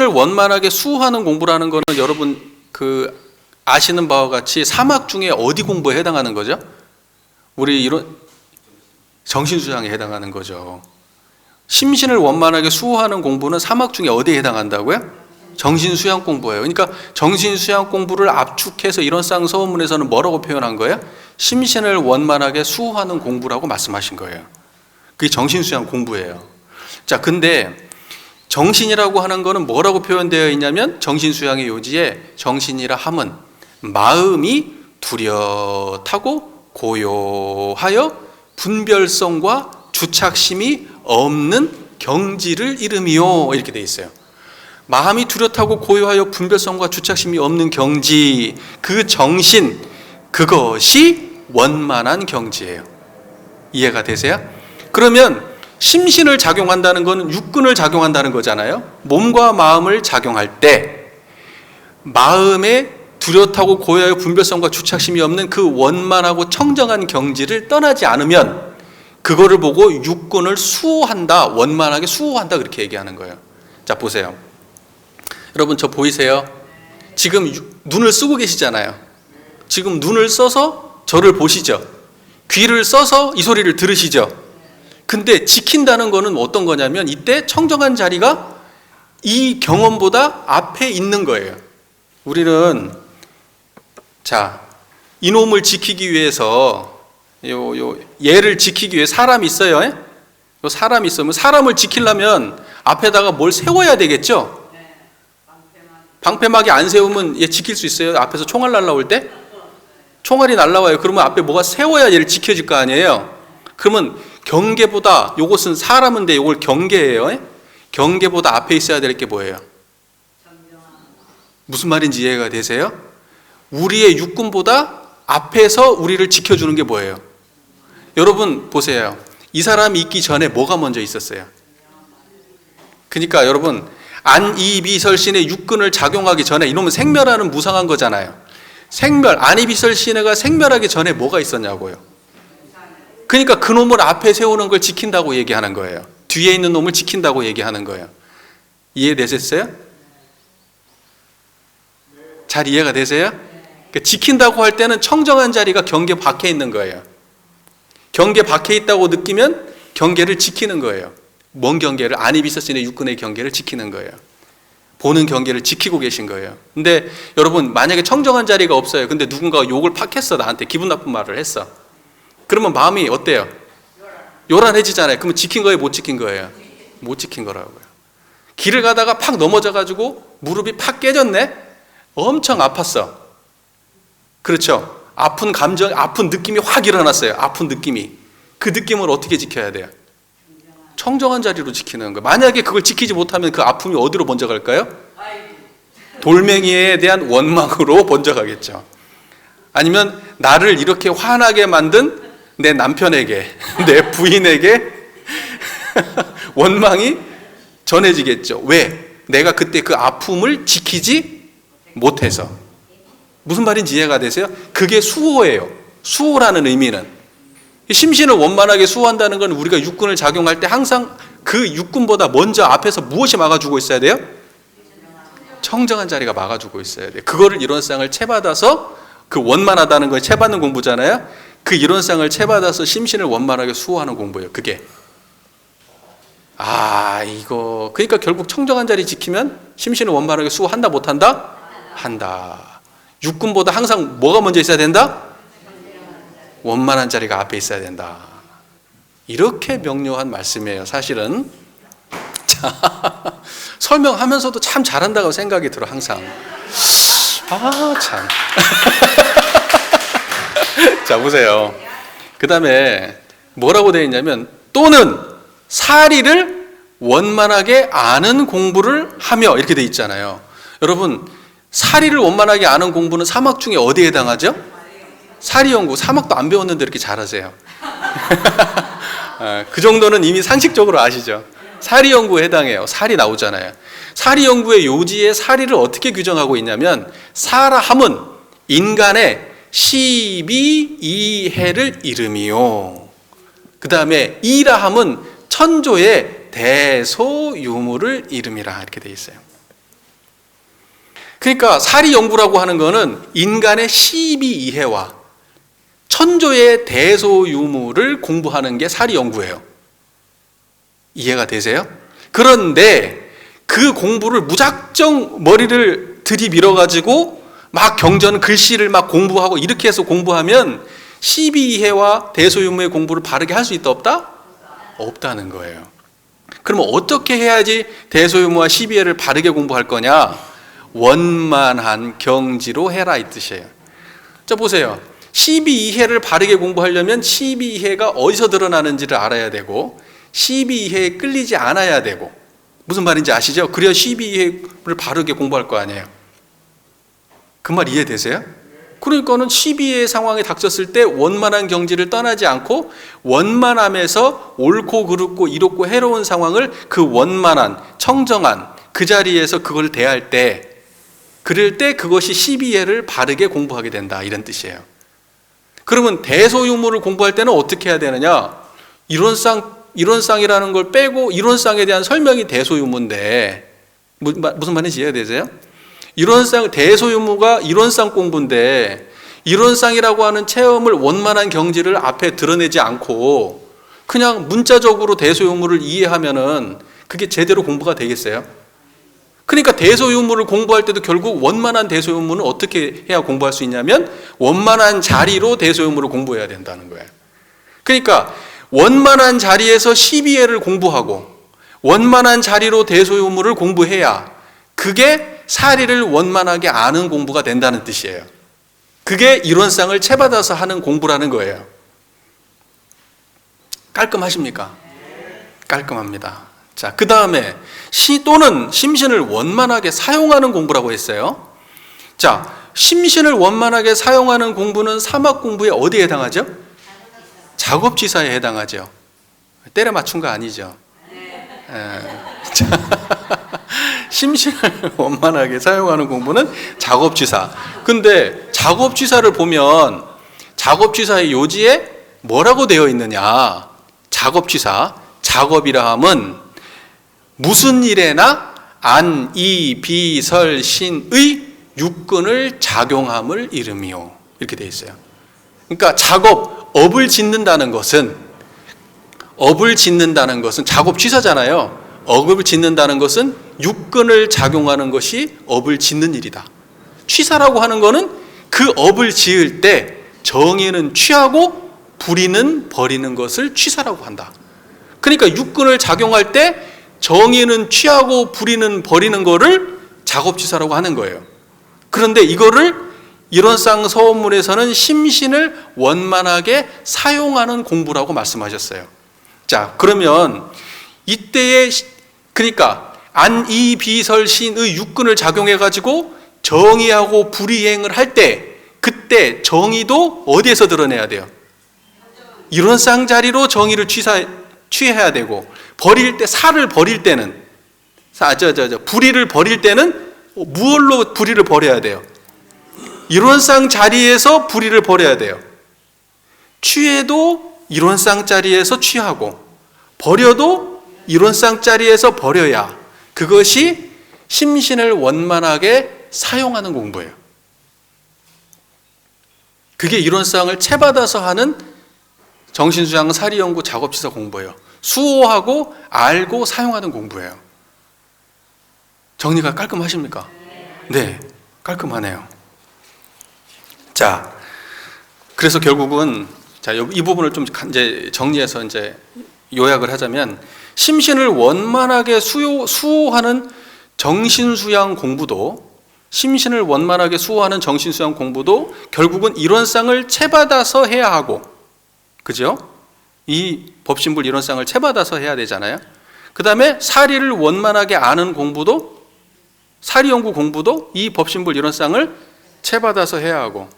원만하게 수호하는 공부라는 거는 여러분 그 아시는 바와 같이 사막 중에 어디 공부에 해당하는 거죠? 우리 이런 정신수양에 해당하는 거죠. 심신을 원만하게 수호하는 공부는 사막 중에 어디에 해당한다고요? 정신수양 공부예요. 그러니까 정신수양 공부를 압축해서 이런 쌍서원문에서는 뭐라고 표현한 거예요? 심신을 원만하게 수호하는 공부라고 말씀하신 거예요. 그게 정신수양 공부예요. 자, 근데 정신이라고 하는 거는 뭐라고 표현되어 있냐면 정신수양의 요지에 정신이라 함은 마음이 뚜렷하고 고요하여 분별성과 주착심이 없는 경지를 이름이요, 이렇게 돼 있어요. 마음이 뚜렷하고 고요하여 분별성과 주착심이 없는 경지, 그 정신, 그것이 원만한 경지예요. 이해가 되세요? 그러면 심신을 작용한다는 것은 육근을 작용한다는 거잖아요. 몸과 마음을 작용할 때 마음에 뚜렷하고 고요하여 분별성과 주착심이 없는 그 원만하고 청정한 경지를 떠나지 않으면 그거를 보고 육근을 수호한다, 원만하게 수호한다, 그렇게 얘기하는 거예요. 자, 보세요. 여러분, 저 보이세요? 지금 눈을 쓰고 계시잖아요. 지금 눈을 써서 저를 보시죠. 귀를 써서 이 소리를 들으시죠. 근데 지킨다는 거는 어떤 거냐면 이때 청정한 자리가 이 경험보다 앞에 있는 거예요. 우리는 자, 이놈을 지키기 위해서 얘를 지키기 위해 사람이 있어요. 요 사람이 있으면 사람을 지키려면 앞에다가 뭘 세워야 되겠죠. 방패막이 안 세우면 얘 지킬 수 있어요? 앞에서 총알 날라올 때? 총알이 날라와요. 그러면 앞에 뭐가 세워야 얘를 지켜줄 거 아니에요. 그러면 경계보다, 요것은 사람인데 요걸 경계예요. 경계보다 앞에 있어야 될 게 뭐예요? 무슨 말인지 이해가 되세요? 우리의 육군보다 앞에서 우리를 지켜주는 게 뭐예요? 여러분 보세요. 이 사람이 있기 전에 뭐가 먼저 있었어요? 그러니까 여러분, 안이비설신의 육근을 작용하기 전에, 이놈은 생멸하는 무상한 거잖아요. 안이비설신의가 생멸하기 전에 뭐가 있었냐고요. 그러니까 그 놈을 앞에 세우는 걸 지킨다고 얘기하는 거예요. 뒤에 있는 놈을 지킨다고 얘기하는 거예요. 이해되셨어요? 잘 이해가 되세요? 그러니까 지킨다고 할 때는 청정한 자리가 경계 밖에 있는 거예요. 경계 밖에 있다고 느끼면 경계를 지키는 거예요. 뭔 경계를? 안이비설신의 육근의 경계를 지키는 거예요. 보는 경계를 지키고 계신 거예요. 근데 여러분, 만약에 청정한 자리가 없어요. 근데 누군가가 욕을 팍 했어, 나한테 기분 나쁜 말을 했어. 그러면 마음이 어때요? 요란해지잖아요. 그러면 지킨 거예요, 못 지킨 거예요? 못 지킨 거라고요. 길을 가다가 팍 넘어져가지고 무릎이 팍 깨졌네? 엄청 아팠어. 그렇죠? 아픈 감정, 아픈 느낌이 확 일어났어요. 아픈 느낌이. 그 느낌을 어떻게 지켜야 돼요? 청정한 자리로 지키는 거예요. 만약에 그걸 지키지 못하면 그 아픔이 어디로 번져 갈까요? 돌멩이에 대한 원망으로 번져 가겠죠. 아니면 나를 이렇게 화나게 만든 내 남편에게, 내 부인에게 원망이 전해지겠죠. 왜? 내가 그때 그 아픔을 지키지 못해서. 무슨 말인지 이해가 되세요? 그게 수호예요. 수호라는 의미는. 심신을 원만하게 수호한다는 건 우리가 육군을 작용할 때 항상 그 육군보다 먼저 앞에서 무엇이 막아주고 있어야 돼요? 청정한 자리가 막아주고 있어야 돼요. 그거를 이론상을 채받아서, 그 원만하다는 걸 채받는 공부잖아요. 그 이론상을 채받아서 심신을 원만하게 수호하는 공부예요. 그게. 이거 그러니까 결국 청정한 자리 지키면 심신을 원만하게 수호한다 못한다? 한다. 육군보다 항상 뭐가 먼저 있어야 된다? 원만한 자리가 앞에 있어야 된다. 이렇게 명료한 말씀이에요, 사실은. 자, 설명하면서도 참 잘한다고 생각이 들어, 항상. 참. 자, 보세요. 그 다음에 뭐라고 되어 있냐면, 또는 사리를 원만하게 아는 공부를 하며, 이렇게 되어 있잖아요. 여러분, 사리를 원만하게 아는 공부는 사막 중에 어디에 해당하죠? 사리연구. 사막도 안 배웠는데 이렇게 잘하세요. 그 정도는 이미 상식적으로 아시죠? 사리연구에 해당해요. 사리 나오잖아요. 사리연구의 요지에 사리를 어떻게 규정하고 있냐면, 사라함은 인간의 12이해를 이름이요. 그 다음에 이라함은 천조의 대소유물을 이름이라, 이렇게 돼 있어요. 그러니까 사리연구라고 하는 거는 인간의 12이해와 천조의 대소유무를 공부하는 게 사리연구예요. 이해가 되세요? 그런데 그 공부를 무작정 머리를 들이밀어가지고 막 경전 글씨를 막 공부하고 이렇게 해서 공부하면 12이해와 대소유무의 공부를 바르게 할 수 있다 없다? 없다는 거예요. 그러면 어떻게 해야지 대소유무와 12이해를 바르게 공부할 거냐? 원만한 경지로 해라 이 뜻이에요. 자 보세요. 12이해를 바르게 공부하려면 12이해가 어디서 드러나는지를 알아야 되고 12이해에 끌리지 않아야 되고, 무슨 말인지 아시죠? 그래야 12이해를 바르게 공부할 거 아니에요. 그 말 이해되세요? 그러니까는 12이해 상황에 닥쳤을 때 원만한 경지를 떠나지 않고 원만함에서 옳고 그르고 이롭고 해로운 상황을 그 원만한 청정한 그 자리에서 그걸 대할 때, 그럴 때 그것이 12이해를 바르게 공부하게 된다 이런 뜻이에요. 그러면 대소유무를 공부할 때는 어떻게 해야 되느냐? 이론상이라는 걸 빼고 이론상에 대한 설명이 대소유무인데, 무슨 말인지 이해되세요? 이론상, 대소유무가 이론상 공부인데 이론상이라고 하는 체험을 원만한 경지를 앞에 드러내지 않고 그냥 문자적으로 대소유무를 이해하면은 그게 제대로 공부가 되겠어요? 그러니까 대소유무를 공부할 때도 결국 원만한 대소유무는 어떻게 해야 공부할 수 있냐면 원만한 자리로 대소유무를 공부해야 된다는 거예요. 그러니까 원만한 자리에서 12회를 공부하고 원만한 자리로 대소유무를 공부해야 그게 사리를 원만하게 아는 공부가 된다는 뜻이에요. 그게 이론상을 채받아서 하는 공부라는 거예요. 깔끔하십니까? 깔끔합니다. 자, 그 다음에 또는 심신을 원만하게 사용하는 공부라고 했어요. 자, 심신을 원만하게 사용하는 공부는 사막 공부에 어디에 해당하죠? 작업지사에 해당하죠. 때려 맞춘 거 아니죠? 심신을 원만하게 사용하는 공부는 작업지사. 근데 작업지사를 보면 작업지사의 요지에 뭐라고 되어 있느냐? 작업지사, 작업이라 함은 무슨 일에나 안, 이, 비, 설, 신의 육근을 작용함을 이름이요. 이렇게 되어 있어요. 그러니까 업을 짓는다는 것은 작업지사잖아요. 업을 짓는다는 것은 육근을 작용하는 것이 업을 짓는 일이다. 취사라고 하는 것은 그 업을 지을 때 정의는 취하고 불의는 버리는 것을 취사라고 한다. 그러니까 육근을 작용할 때 정의는 취하고 불의는 버리는 것을 작업지사라고 하는 거예요. 그런데 이거를 이론상 서원문에서는 심신을 원만하게 사용하는 공부라고 말씀하셨어요. 자, 그러면 이때에 그러니까 안, 이, 비, 설, 신의 육근을 작용해 가지고 정의하고 불이행을 할 때 그때 정의도 어디에서 드러내야 돼요? 이론상 자리로 정의를 취해야 되고, 버릴 때 사를 버릴 때는 불의를 버릴 때는 무엇로 불의를 버려야 돼요? 이론상 자리에서 불의를 버려야 돼요. 취해도 이론상 자리에서 취하고 버려도 이론상 자리에서 버려야 그것이 심신을 원만하게 사용하는 공부예요. 그게 이론상을 채받아서 하는 정신수양 사리연구 작업지사 공부예요. 수호하고 알고 사용하는 공부예요. 정리가 깔끔하십니까? 네, 깔끔하네요. 자, 그래서 결국은 이 부분을 좀 이제 정리해서 이제 요약을 하자면, 심신을 원만하게 수호하는 정신수양 공부도, 심신을 원만하게 수호하는 정신수양 공부도 결국은 이론상을 채받아서 해야 하고, 그죠? 이 법신불 이론상을 채받아서 해야 되잖아요. 그 다음에 사리를 원만하게 아는 공부도, 사리연구 공부도 이 법신불 이론상을 채받아서 해야 하고,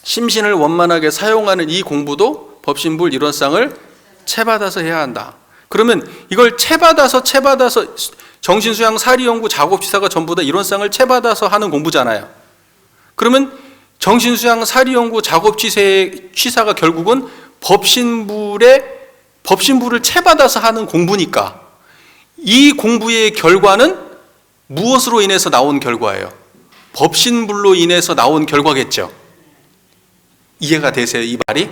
심신을 원만하게 사용하는 이 공부도 법신불 이론상을 채받아서 해야 한다. 그러면 이걸 채받아서 정신수양 사리연구 작업지사가 전부 다 이론상을 채받아서 하는 공부잖아요. 그러면 정신수양 사리연구 작업지사의 취사가 결국은 법신불을 채받아서 하는 공부니까 이 공부의 결과는 무엇으로 인해서 나온 결과예요? 법신불로 인해서 나온 결과겠죠. 이해가 되세요, 이 말이?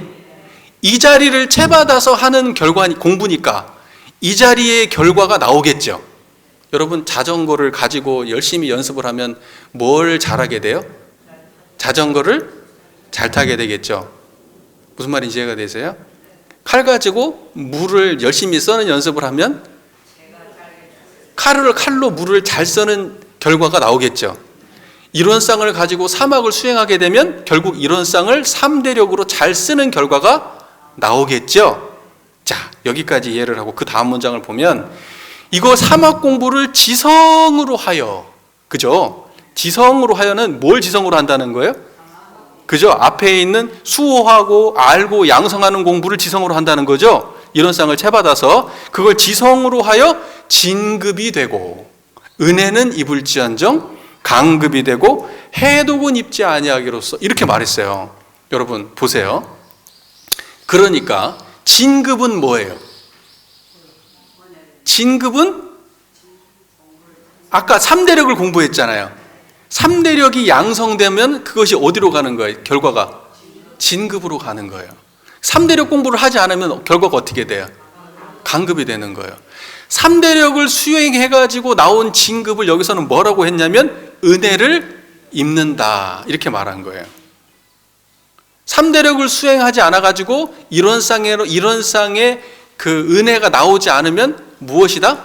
이 자리를 채받아서 하는 공부니까 이 자리의 결과가 나오겠죠. 여러분, 자전거를 가지고 열심히 연습을 하면 뭘 잘하게 돼요? 자전거를 잘 타게 되겠죠. 무슨 말인지 이해가 되세요? 칼 가지고 물을 열심히 써는 연습을 하면 칼로 물을 잘 써는 결과가 나오겠죠. 이론상을 가지고 사막을 수행하게 되면 결국 이론상을 3대력으로 잘 쓰는 결과가 나오겠죠. 자, 여기까지 이해를 하고 그 다음 문장을 보면 이거 사막 공부를 지성으로 하여, 그죠? 지성으로 하여는 뭘 지성으로 한다는 거예요? 그죠? 앞에 있는 수호하고 알고 양성하는 공부를 지성으로 한다는 거죠. 이론상을 채받아서 그걸 지성으로 하여 진급이 되고 은혜는 입을지언정 강급이 되고 해독은 입지 아니하기로써 이렇게 말했어요. 여러분 보세요. 그러니까 진급은 뭐예요? 진급은 아까 3대력을 공부했잖아요. 3대력이 양성되면 그것이 어디로 가는 거예요? 결과가 진급으로 가는 거예요. 3대력 공부를 하지 않으면 결과가 어떻게 돼요? 강급이 되는 거예요. 3대력을 수행해가지고 나온 진급을 여기서는 뭐라고 했냐면 은혜를 입는다 이렇게 말한 거예요. 3대력을 수행하지 않아가지고 이론상의 그 은혜가 나오지 않으면 무엇이다?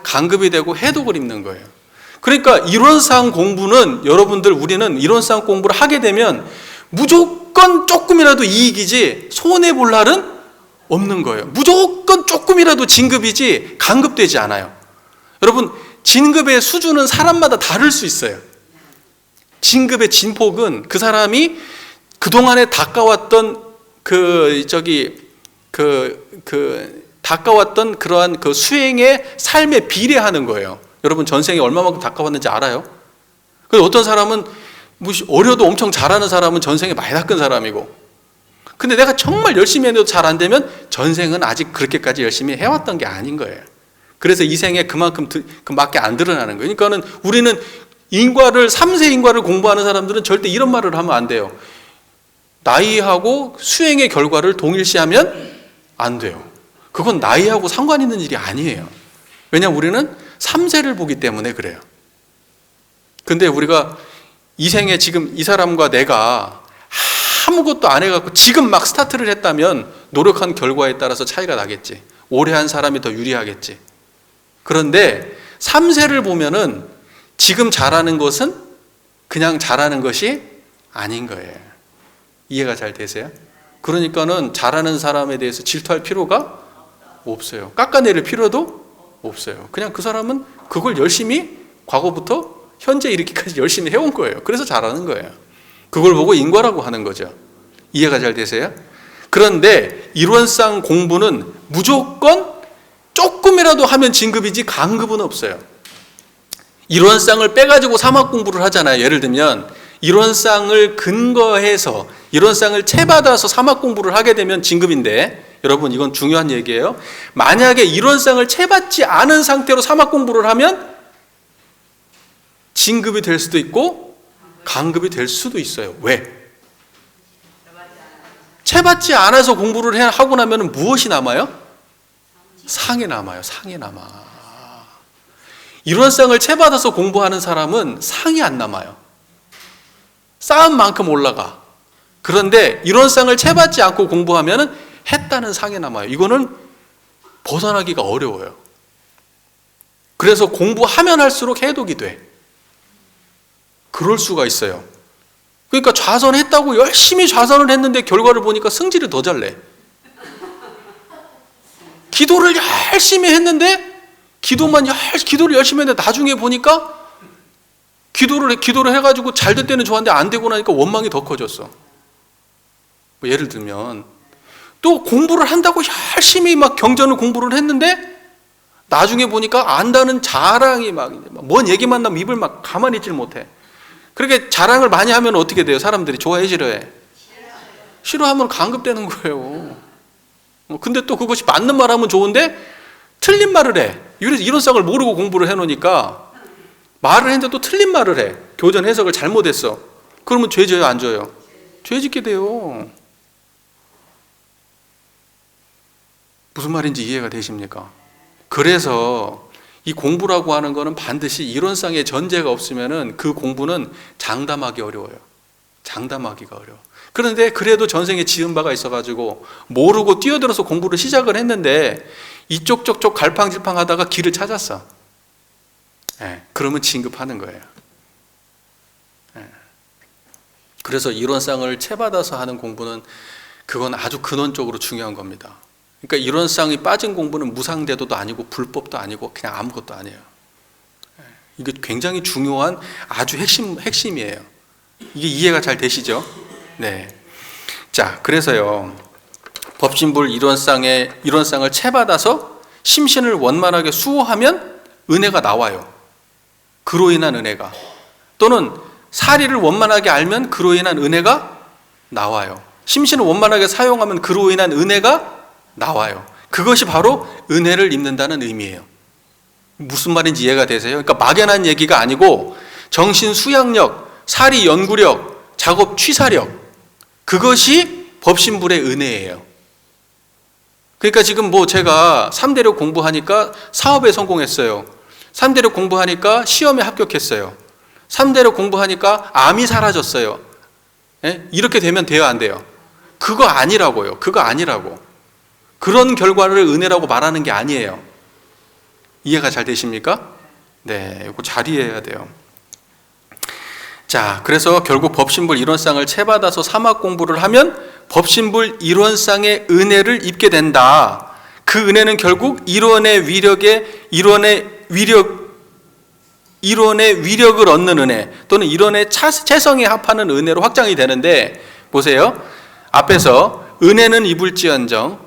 강급이 되고 해독을 입는 거예요. 그러니까 이론상 공부는 여러분들 우리는 이론상 공부를 하게 되면 무조건 조금이라도 이익이지 손해볼 날은 없는 거예요. 무조건 조금이라도 진급이지 강급되지 않아요. 여러분 진급의 수준은 사람마다 다를 수 있어요. 진급의 진폭은 그 사람이 그동안에 닦아왔던 닦아왔던 그러한 그 수행의 삶에 비례하는 거예요. 여러분 전생에 얼마만큼 닦아왔는지 알아요? 그래서 어떤 사람은 어려도 엄청 잘하는 사람은 전생에 많이 닦은 사람이고, 근데 내가 정말 열심히 해도 잘 안 되면 전생은 아직 그렇게까지 열심히 해왔던 게 아닌 거예요. 그래서 이 생에 그만큼 그밖에 안 드러나는 거예요. 그러니까는 우리는 인과를 3세 인과를 공부하는 사람들은 절대 이런 말을 하면 안 돼요. 나이하고 수행의 결과를 동일시하면 안 돼요. 그건 나이하고 상관 있는 일이 아니에요. 왜냐하면 우리는 3세를 보기 때문에 그래요. 근데 우리가 이 생에 지금 이 사람과 내가 아무것도 안 해갖고 지금 막 스타트를 했다면 노력한 결과에 따라서 차이가 나겠지. 오래 한 사람이 더 유리하겠지. 그런데 3세를 보면은 지금 잘하는 것은 그냥 잘하는 것이 아닌 거예요. 이해가 잘 되세요? 그러니까는 잘하는 사람에 대해서 질투할 필요가 없어요. 깎아내릴 필요도 없어요. 그냥 그 사람은 그걸 열심히 과거부터 현재 이렇게까지 열심히 해온 거예요. 그래서 잘하는 거예요. 그걸 보고 인과라고 하는 거죠. 이해가 잘 되세요? 그런데 이론상 공부는 무조건 조금이라도 하면 진급이지 강급은 없어요. 이론상을 빼가지고 사막 공부를 하잖아요. 예를 들면 이론상을 근거해서 이론상을 채받아서 사막 공부를 하게 되면 진급인데, 여러분 이건 중요한 얘기예요. 만약에 이론상을 채받지 않은 상태로 사막 공부를 하면 진급이 될 수도 있고 강급이 될 수도 있어요. 왜? 채받지 않아서 공부를 하고 나면 무엇이 남아요? 상이 남아요. 상이 남아. 이론상을 채받아서 공부하는 사람은 상이 안 남아요. 쌓은 만큼 올라가. 그런데 이론상을 채받지 않고 공부하면 했다는 상이 남아요. 이거는 벗어나기가 어려워요. 그래서 공부하면 할수록 해독이 돼. 그럴 수가 있어요. 그러니까 좌선했다고 열심히 좌선을 했는데 결과를 보니까 승질이 더 잘 내. 기도를 열심히 했는데 기도를 열심히 했는데 나중에 보니까 기도를 해가지고 잘 될 때는 좋았는데 안 되고 나니까 원망이 더 커졌어. 뭐 예를 들면 또 공부를 한다고 열심히 막 경전을 공부를 했는데 나중에 보니까 안다는 자랑이 뭔 얘기만 나면 입을 막 가만히 있질 못해. 그렇게 자랑을 많이 하면 어떻게 돼요? 사람들이 좋아해, 싫어해? 싫어하면 강급되는 거예요. 근데 또 그것이 맞는 말 하면 좋은데 틀린 말을 해. 이론상을 모르고 공부를 해놓으니까 말을 했는데 또 틀린 말을 해. 교전 해석을 잘못했어. 그러면 죄 져요, 안 져요? 죄 짓게 돼요. 무슨 말인지 이해가 되십니까? 그래서 이 공부라고 하는 거는 반드시 이론상의 전제가 없으면은 그 공부는 장담하기 어려워요. 장담하기가 어려워. 그런데 그래도 전생에 지은 바가 있어가지고 모르고 뛰어들어서 공부를 시작을 했는데 이쪽 저쪽 갈팡질팡 하다가 길을 찾았어. 그러면 진급하는 거예요. 그래서 이론상을 채받아서 하는 공부는 그건 아주 근원적으로 중요한 겁니다. 그러니까 이론상이 빠진 공부는 무상대도도 아니고 불법도 아니고 그냥 아무것도 아니에요. 이게 굉장히 중요한 아주 핵심이에요. 이게 이해가 잘 되시죠? 네. 자, 그래서요. 법신불 이론상을 채받아서 심신을 원만하게 수호하면 은혜가 나와요. 그로 인한 은혜가. 또는 사리를 원만하게 알면 그로 인한 은혜가 나와요. 심신을 원만하게 사용하면 그로 인한 은혜가 나와요. 그것이 바로 은혜를 입는다는 의미예요. 무슨 말인지 이해가 되세요? 그러니까 막연한 얘기가 아니고 정신 수양력, 사리 연구력, 작업 취사력, 그것이 법신불의 은혜예요. 그러니까 지금 제가 3대력 공부하니까 사업에 성공했어요. 3대력 공부하니까 시험에 합격했어요. 3대력 공부하니까 암이 사라졌어요. 이렇게 되면 돼요, 안 돼요? 그거 아니라고요. 그거 아니라고. 그런 결과를 은혜라고 말하는 게 아니에요. 이해가 잘 되십니까? 네, 이거 잘 이해해야 돼요. 자, 그래서 결국 법신불 이론상을 채받아서 사막 공부를 하면 법신불 이론상의 은혜를 입게 된다. 그 은혜는 결국 이론의 위력을 얻는 은혜, 또는 이론의 체성에 합하는 은혜로 확장이 되는데, 보세요. 앞에서 은혜는 입을지언정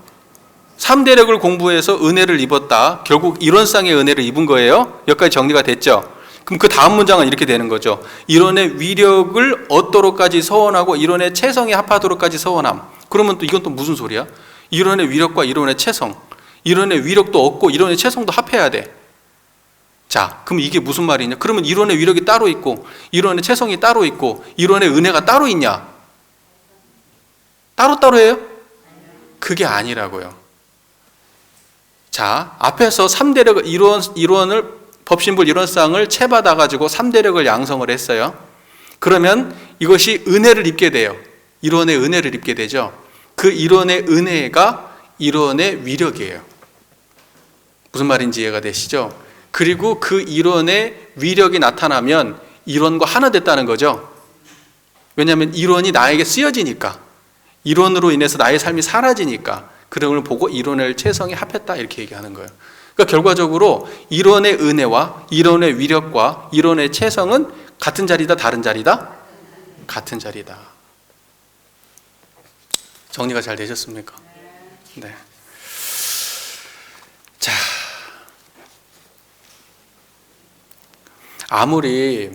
3대력을 공부해서 은혜를 입었다. 결국 이론상의 은혜를 입은 거예요. 여기까지 정리가 됐죠. 그럼 그 다음 문장은 이렇게 되는 거죠. 이론의 위력을 얻도록까지 서원하고 이론의 체성에 합하도록까지 서원함. 그러면 또 이건 또 무슨 소리야? 이론의 위력과 이론의 체성, 이론의 위력도 얻고 이론의 체성도 합해야 돼. 자, 그럼 이게 무슨 말이냐? 그러면 이론의 위력이 따로 있고 이론의 체성이 따로 있고 이론의 은혜가 따로 있냐? 따로따로 해요? 그게 아니라고요. 자, 앞에서 3대력 이론을 법신불 이론상을 채받아가지고 3대력을 양성을 했어요. 그러면 이것이 은혜를 입게 돼요. 이론의 은혜를 입게 되죠. 그 이론의 은혜가 이론의 위력이에요. 무슨 말인지 이해가 되시죠? 그리고 그 이론의 위력이 나타나면 이론과 하나 됐다는 거죠. 왜냐하면 이론이 나에게 쓰여지니까, 이론으로 인해서 나의 삶이 사라지니까 그런 걸 보고 이론의 체성이 합했다 이렇게 얘기하는 거예요. 그러니까 결과적으로 이론의 은혜와 이론의 위력과 이론의 체성은 같은 자리다, 다른 자리다? 같은 자리다. 정리가 잘 되셨습니까? 네. 자, 아무리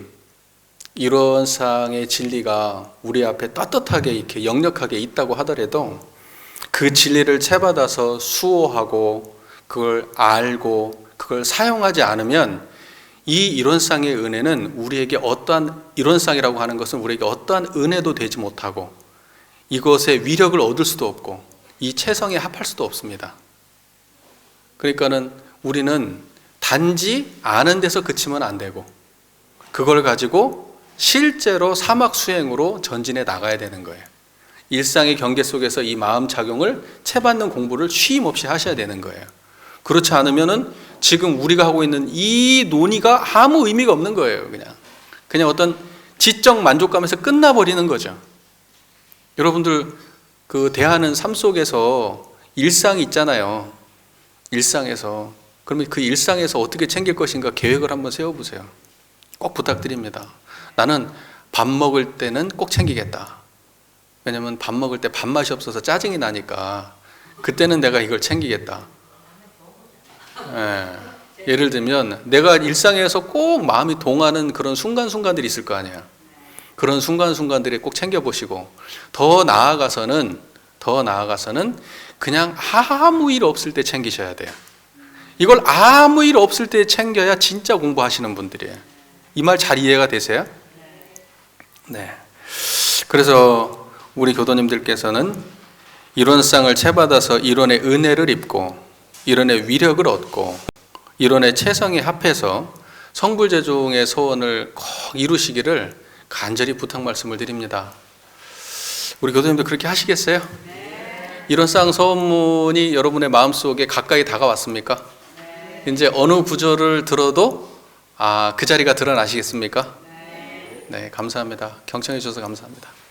이론상의 진리가 우리 앞에 떳떳하게 이렇게 역력하게 있다고 하더라도 그 진리를 채받아서 수호하고 그걸 알고 그걸 사용하지 않으면 이 이론상의 은혜는 우리에게 어떠한, 이론상이라고 하는 것은 우리에게 어떠한 은혜도 되지 못하고 이것의 위력을 얻을 수도 없고 이 체성에 합할 수도 없습니다. 그러니까는 우리는 단지 아는 데서 그치면 안 되고 그걸 가지고 실제로 사막 수행으로 전진해 나가야 되는 거예요. 일상의 경계 속에서 이 마음 작용을 채받는 공부를 쉼 없이 하셔야 되는 거예요. 그렇지 않으면은 지금 우리가 하고 있는 이 논의가 아무 의미가 없는 거예요. 그냥 어떤 지적 만족감에서 끝나버리는 거죠. 여러분들 그 대하는 삶 속에서 일상이 있잖아요. 일상에서. 그러면 그 일상에서 어떻게 챙길 것인가 계획을 한번 세워보세요. 꼭 부탁드립니다. 나는 밥 먹을 때는 꼭 챙기겠다. 왜냐면 밥 먹을 때 밥맛이 없어서 짜증이 나니까 그때는 내가 이걸 챙기겠다. 예를 들면 내가 일상에서 꼭 마음이 동하는 그런 순간순간들이 있을 거 아니야. 그런 순간순간들에 꼭 챙겨보시고 더 나아가서는 그냥 아무 일 없을 때 챙기셔야 돼요. 이걸 아무 일 없을 때 챙겨야 진짜 공부하시는 분들이에요. 이 말 잘 이해가 되세요? 네. 그래서 우리 교도님들께서는 이론상을 채받아서 이론의 은혜를 입고 이론의 위력을 얻고 이론의 체성에 합해서 성불재종의 소원을 꼭 이루시기를 간절히 부탁 말씀을 드립니다. 우리 교도님들 그렇게 하시겠어요? 이론상 소원문이 여러분의 마음속에 가까이 다가왔습니까? 이제 어느 구절을 들어도 그 자리가 드러나시겠습니까? 네, 감사합니다. 경청해 주셔서 감사합니다.